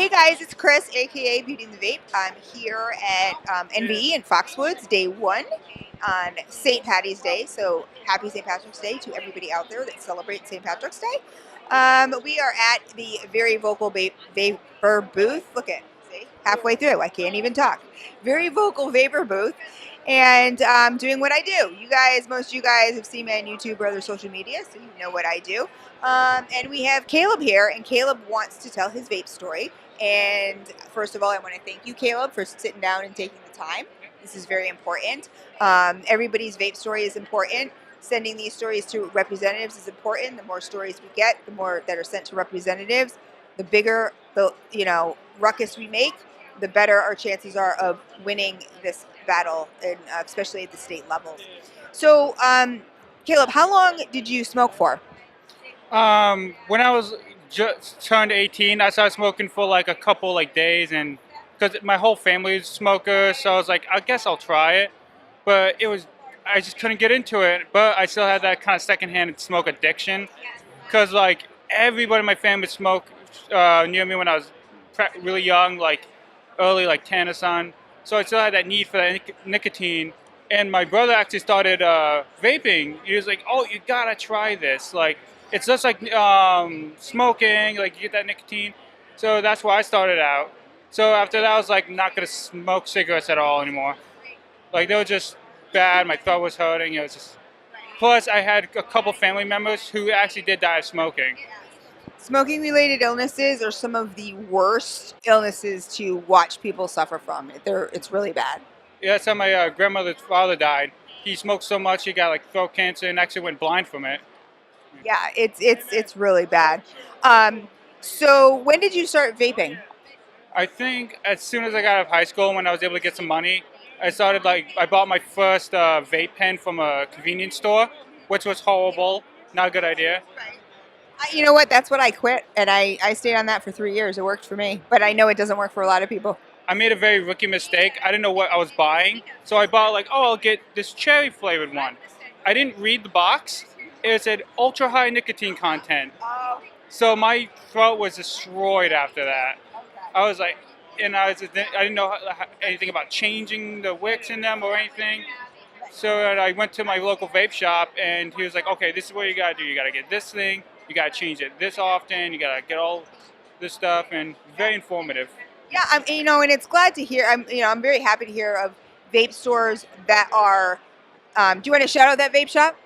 Hey guys, it's Chris, aka Beauty and the Vape. I'm here at NVE in Foxwoods, day one on St. Patty's Day. So happy St. Patrick's Day to everybody out there that celebrates St. Patrick's Day. We are at the Very Vocal Vapor booth. Look at, see, halfway through, I can't even talk. Very Vocal Vapor booth, and doing what I do. Most of you guys have seen me on YouTube or other social media, so you know what I do. And we have Caleb here, and Caleb wants to tell his vape story. And first of all, I want to thank you, Caleb, for sitting down and taking the time. This is very important. Everybody's vape story is important. Sending these stories to representatives is important. The more stories we get, the more that are sent to representatives, the bigger the ruckus we make, the better our chances are of winning this battle, and especially at the state levels. So, Caleb, how long did you smoke for? When I was just turned 18, I started smoking for like a couple days, and because my whole family is smokers, so I was like, I guess I'll try it. But I just couldn't get into it. But I still had that kind of secondhand smoke addiction, because like everybody in my family smoked near me when I was really young, like early, like 10 or something. So I still had that need for that nicotine. And my brother actually started vaping. He was like, "Oh, you gotta try this. Like, it's just like smoking. Like, you get that nicotine." So that's why I started out. So after that, I was like, not gonna smoke cigarettes at all anymore. Like, they were just bad. My throat was hurting. It was just. Plus, I had a couple family members who actually did die of smoking. Smoking-related illnesses are some of the worst illnesses to watch people suffer from. It's really bad. Yeah, that's how my grandmother's father died. He smoked so much, he got like throat cancer and actually went blind from it. Yeah, it's really bad. So when did you start vaping? I think as soon as I got out of high school, when I was able to get some money, I bought my first vape pen from a convenience store, which was horrible, not a good idea. You know what? That's what I quit, and I stayed on that for 3 years. It worked for me, but I know it doesn't work for a lot of people. I made a very rookie mistake. I didn't know what I was buying, so I bought I'll get this cherry flavored one. I didn't read the box. It said ultra high nicotine content. So my throat was destroyed after that. I was like, I didn't know anything about changing the wicks in them or anything. So I went to my local vape shop, and he was like, "Okay, this is what you gotta do. You gotta get this thing. You gotta change it this often. You gotta get all this stuff," and very informative. Yeah, and it's glad to hear. I'm very happy to hear of vape stores that are. Do you want to shout out that vape shop?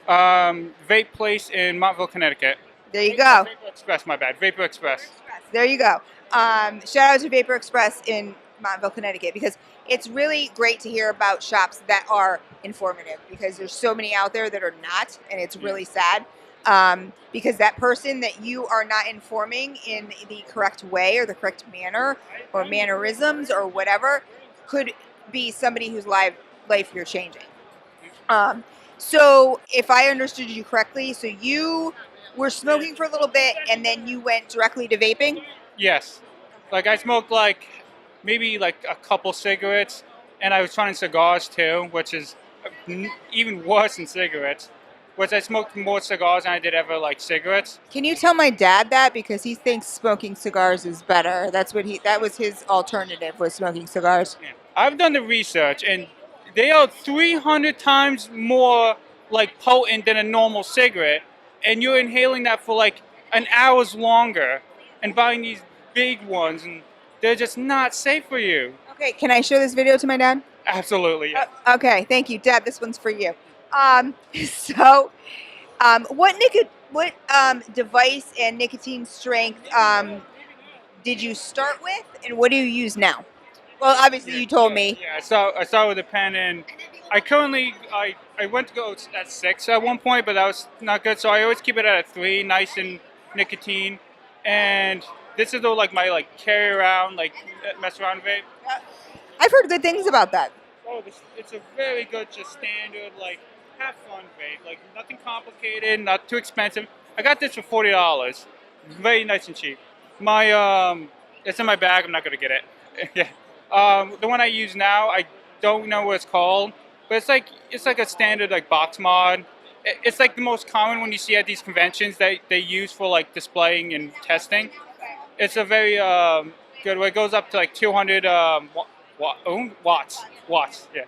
Vape place in Montville, Connecticut. There you go. Vapor Express, my bad. Vapor Express. There you go. Shout out to Vapor Express in Montville, Connecticut, because it's really great to hear about shops that are informative, because there's so many out there that are not, and it's really sad. Because that person that you are not informing in the correct way or the correct manner or mannerisms or whatever could be somebody whose life you're changing. So if I understood you correctly, so you were smoking for a little bit and then you went directly to vaping? Yes. Like I smoked maybe a couple cigarettes, and I was trying cigars too, which is even worse than cigarettes. Which I smoked more cigars than I did ever cigarettes. Can you tell my dad that, because he thinks smoking cigars is better? That was his alternative, was smoking cigars. Yeah. I've done the research, and they are 300 times more potent than a normal cigarette, and you're inhaling that for an hour's longer, and buying these big ones, and they're just not safe for you. Okay, can I show this video to my dad? Absolutely. Yeah. Okay, thank you, Dad. This one's for you. So, what device and nicotine strength did you start with, and what do you use now? Well, obviously you told me. Yeah, I started with a pen, and I went to go at 6 at one point, but that was not good. So I always keep it at a 3, nice and nicotine. And this is my carry around, mess around vape. I've heard good things about that. Oh, it's a very good, just standard have fun vape. Nothing complicated, not too expensive. I got this for $40. Very nice and cheap. It's in my bag. I'm not gonna get it. Yeah. The one I use now, I don't know what it's called, but it's like a standard box mod. It's the most common one you see at these conventions that they use for displaying and testing. It's a very good one. It goes up to like 200 watts. Watts, yeah.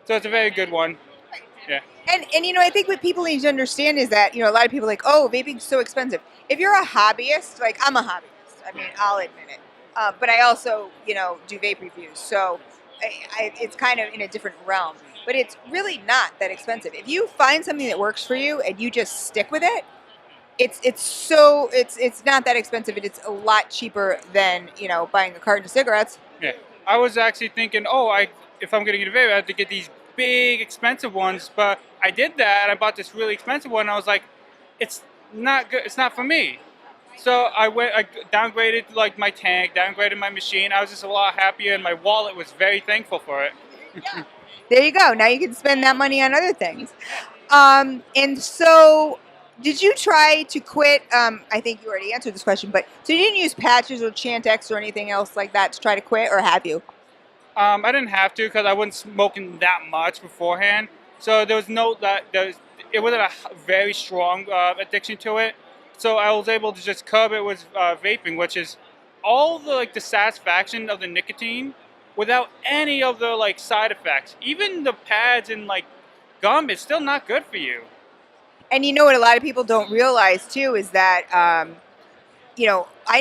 So it's a very good one. Yeah. And I think what people need to understand is that a lot of people are like, oh, vaping's so expensive. If you're a hobbyist, like I'm a hobbyist, I mean, I'll admit it. But I also do vape reviews, so it's kind of in a different realm. But it's really not that expensive. If you find something that works for you and you just stick with it, it's not that expensive, and it's a lot cheaper than buying a carton of cigarettes. Yeah. I was actually thinking, oh, if I'm going to get a vape, I have to get these big expensive ones. But I did that, and I bought this really expensive one. And I was like, it's not good. It's not for me. So I downgraded like my tank, downgraded my machine. I was just a lot happier, and my wallet was very thankful for it. Yeah. There you go. Now you can spend that money on other things. And so, did you try to quit? I think you already answered this question, but so you didn't use patches or Chantix or anything else like that to try to quit, or have you? I didn't have to because I wasn't smoking that much beforehand. So there was it wasn't a very strong addiction to it. So I was able to just curb it with vaping, which is all the satisfaction of the nicotine without any of the side effects. Even the pads and gum is still not good for you. And what a lot of people don't realize too is that I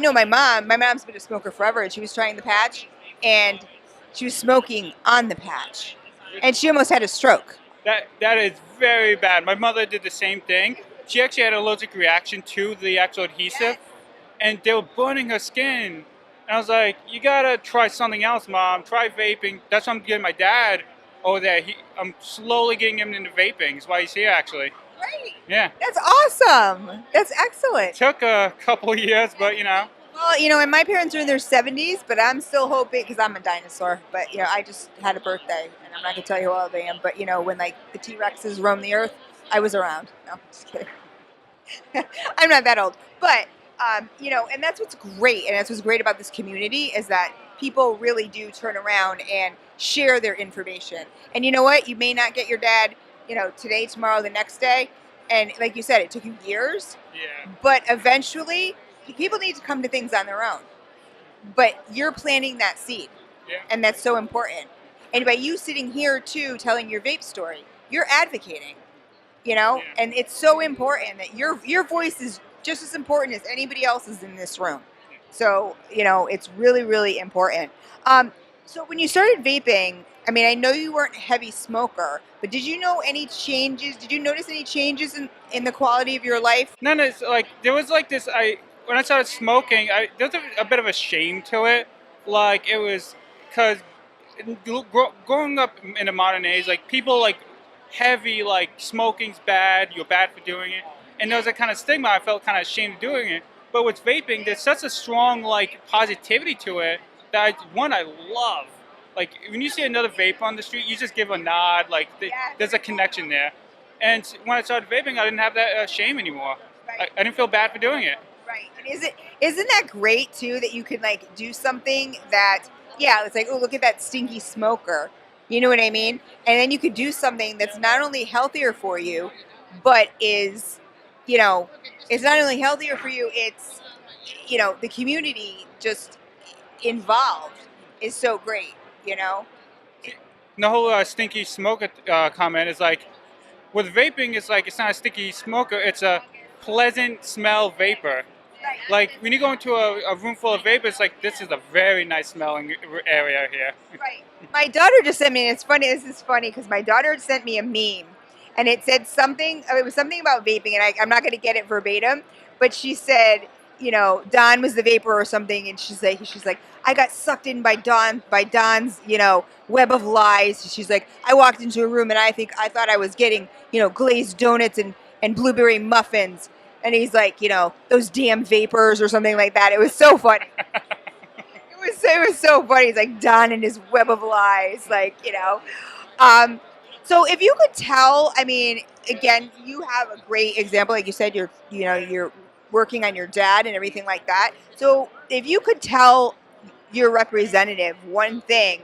know my mom. My mom's been a smoker forever, and she was trying the patch, and she was smoking on the patch, and she almost had a stroke. That is very bad. My mother did the same thing. She actually had an allergic reaction to the actual adhesive, Yes. and they were burning her skin. And I was like, you gotta try something else, Mom. Try vaping. That's why I'm getting my dad over there. I'm slowly getting him into vaping. That's why he's here, actually. Right. Yeah. That's awesome. That's excellent. Took a couple years, but Well, and my parents are in their 70s, but I'm still hoping, because I'm a dinosaur. But I just had a birthday, and I'm not gonna tell you how old I am. But when the T-Rexes roamed the earth, I was around. No, just kidding. I'm not that old, but and that's what's great, and that's what's great about this community is that people really do turn around and share their information. And you know what? You may not get your dad, today, tomorrow, the next day, and like you said, it took you years. yeah. But eventually, people need to come to things on their own. But you're planting that seed, Yeah. and that's so important. And by you sitting here too, telling your vape story, you're advocating. Yeah. And it's so important that your voice is just as important as anybody else's in this room. So it's really, really important. So when you started vaping, I mean, I know you weren't a heavy smoker, but did you know any changes? Did you notice any changes in the quality of your life? None of there was this. When I started smoking, there was a bit of a shame to it. It was because growing up in the modern age, people heavy smoking's bad. You're bad for doing it, and there was a kind of stigma. I felt kind of ashamed of doing it. But with vaping, there's such a strong positivity to it that I love. When you see another vape on the street, you just give a nod. There's a connection there. And when I started vaping, I didn't have that shame anymore. Right. I didn't feel bad for doing it. Right. And isn't that great too that you could do something that it's like, oh, look at that stinky smoker. You know what I mean? And then you could do something that's not only healthier for you, but is it's not only healthier for you, it's the community just involved is so great, The whole stinky smoker comment is with vaping, it's it's not a sticky smoker, it's a pleasant smell vapor. When you go into a room full of vapors, this is a very nice smelling area here. Right. My daughter just sent me, and it's funny, this is funny, because my daughter sent me a meme, and it said something, it was something about vaping, and I'm not going to get it verbatim, but she said, Don was the vapor or something, and she's like, I got sucked in by Don's, web of lies. She's like, I walked into a room and I thought I was getting, glazed donuts and blueberry muffins. And he's like, those damn vapors or something like that. It was so funny. It was so funny. He's like, Don and his web of lies, So if you could tell, I mean, again, you have a great example. Like you said, you're working on your dad and everything like that. So if you could tell your representative one thing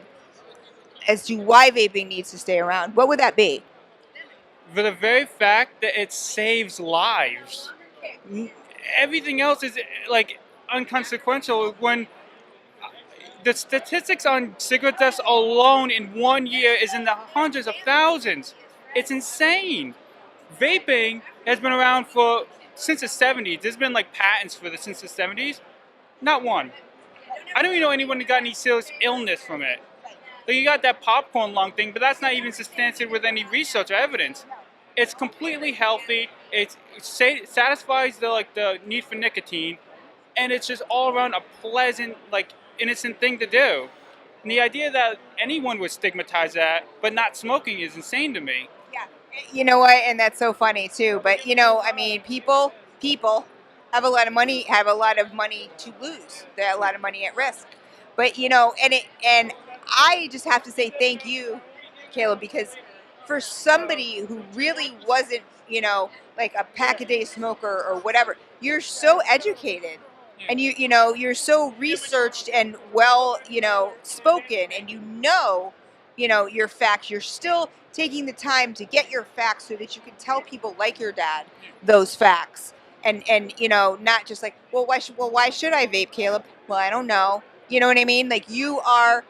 as to why vaping needs to stay around, what would that be? For the very fact that it saves lives. Everything else is inconsequential when the statistics on cigarette deaths alone in 1 year is in the hundreds of thousands. It's insane. Vaping has been around for since the 70s. There's been like patents for this since the 70s. Not one. I don't even know anyone who got any serious illness from it. Like you got that popcorn lung thing, but that's not even substantiated with any research or evidence. It's completely healthy. It satisfies the need for nicotine, and it's just all around a pleasant, innocent thing to do. And the idea that anyone would stigmatize that, but not smoking, is insane to me. Yeah. You know what? And that's so funny too. But I mean, people have a lot of money to lose. They have a lot of money at risk. But and I just have to say thank you, Caleb, because for somebody who really wasn't, like a pack a day smoker or whatever, you're so educated and you're so researched and well, spoken, and your facts. You're still taking the time to get your facts so that you can tell people like your dad those facts, and not just like, why should I vape, Caleb? Well, I don't know. You know what I mean? Like, you are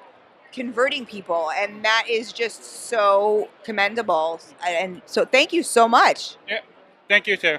converting people, and that is just so commendable. And so thank you so much. Yeah, thank you too.